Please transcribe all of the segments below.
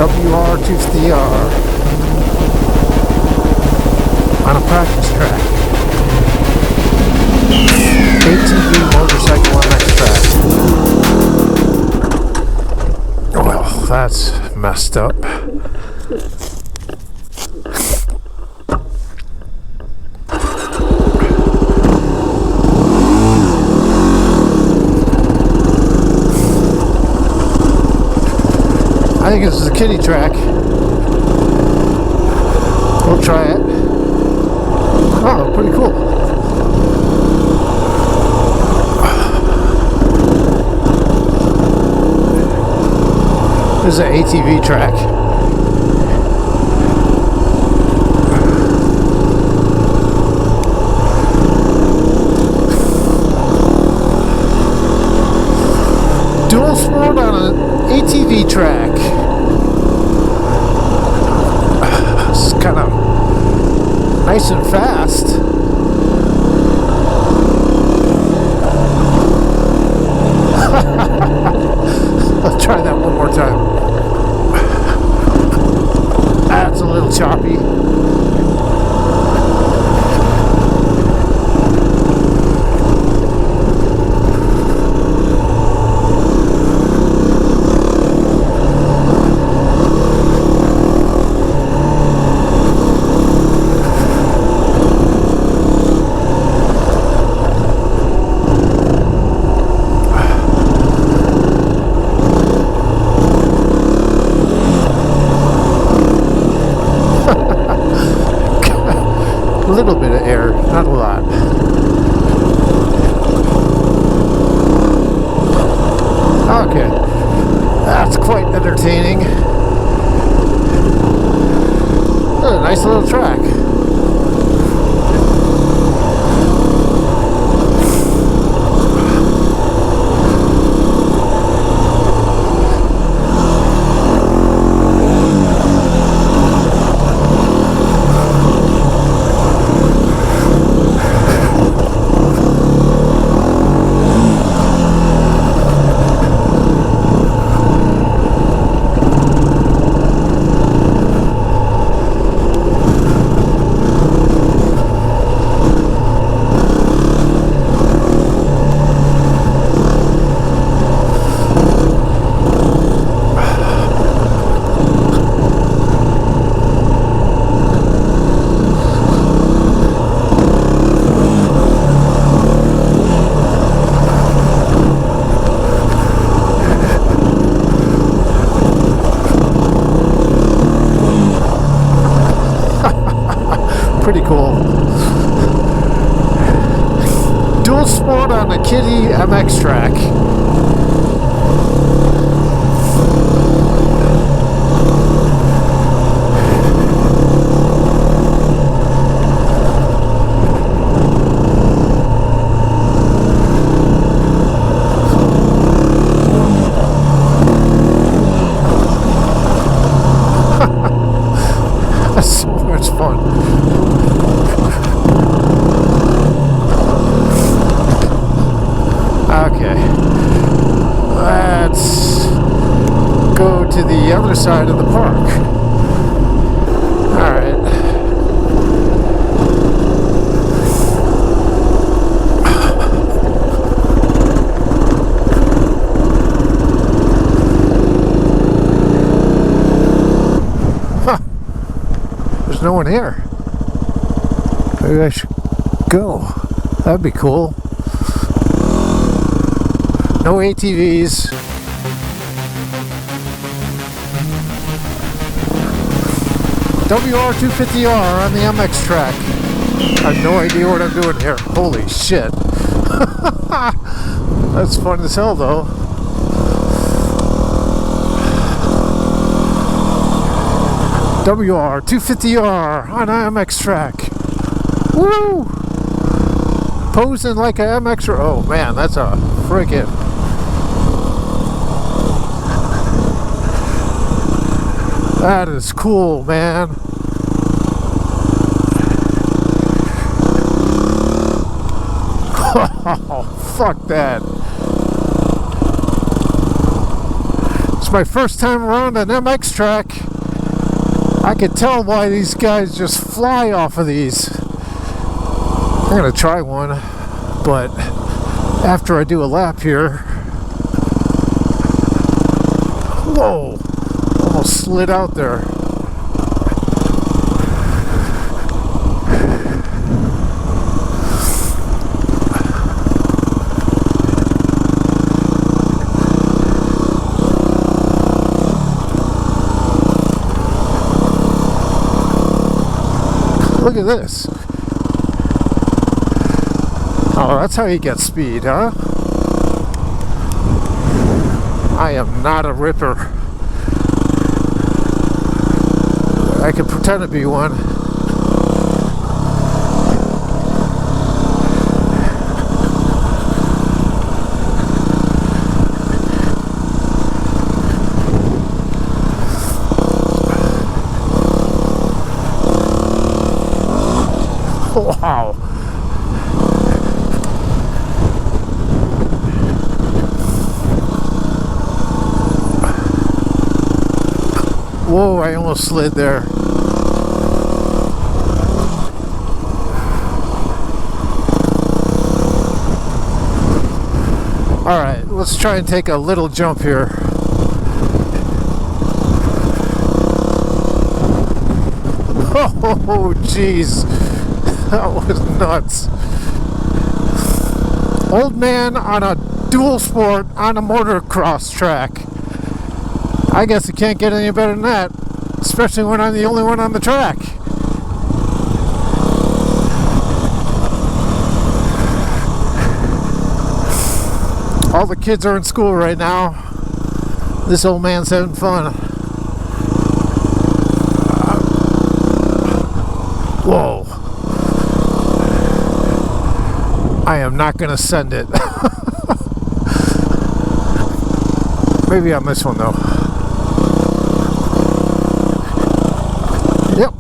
WR250R on a practice track. ATV motorcycle MX track. Well, that's messed up. I think this is a kiddie track. We'll try it. Oh, pretty cool. This is an ATV track. Dual sport on an ATV track. It's kind of nice and fast. I'll try that one more time. That's a little choppy. A little bit of air, not a lot. Okay, that's quite entertaining. A nice little track. Pretty cool. Dual sport on a kiddie MX track. That's so much fun. Okay, let's go to the other side of the park. Alright. Huh. There's no one here. Maybe I should go. That'd be cool. No ATVs. WR250R on the MX track. I have no idea what I'm doing here. Holy shit. That's fun as hell though. WR250R on an MX track. Woo! Posing like a MXer. Oh man, that's a freaking. That is cool, man. Oh, fuck that. It's my first time around an MX track. I could tell why these guys just fly off of these. I'm gonna try one, but after I do a lap here. Whoa! Almost slid out there. Look at this. Oh, that's how you get speed, huh? I am not a ripper. I could pretend to be one. Wow. Whoa, I almost slid there. Alright, let's try and take a little jump here. Oh, jeez. That was nuts. Old man on a dual sport on a motocross track. I guess it can't get any better than that, especially when I'm the only one on the track. All the kids are in school right now. This old man's having fun. Whoa. I am not going to send it. Maybe on this one though. Yep.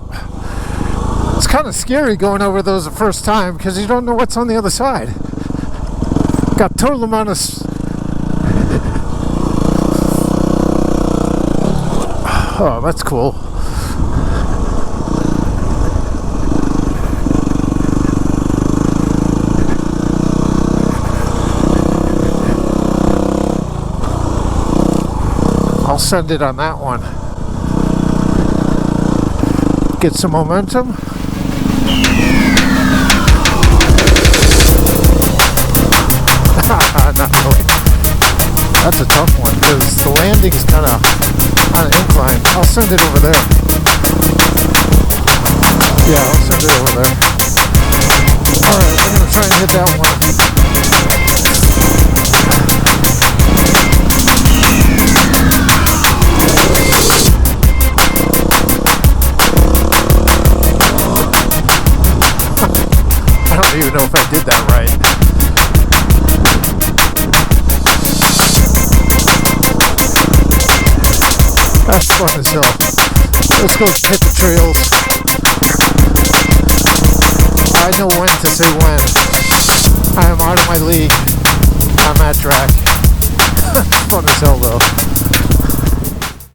It's kind of scary going over those the first time because you don't know what's on the other side. Got total amount of oh, that's cool. I'll send it on that one. Get some momentum. Not really. That's a tough one because the landing is kind of on an incline. I'll send it over there. Yeah, I'll send it over there. Alright, I'm going to try and hit that one. I don't even know if I did that right. That's fun as hell. Let's go hit the trails. I know when to say when. I am out of my league on that track. Fun as hell though.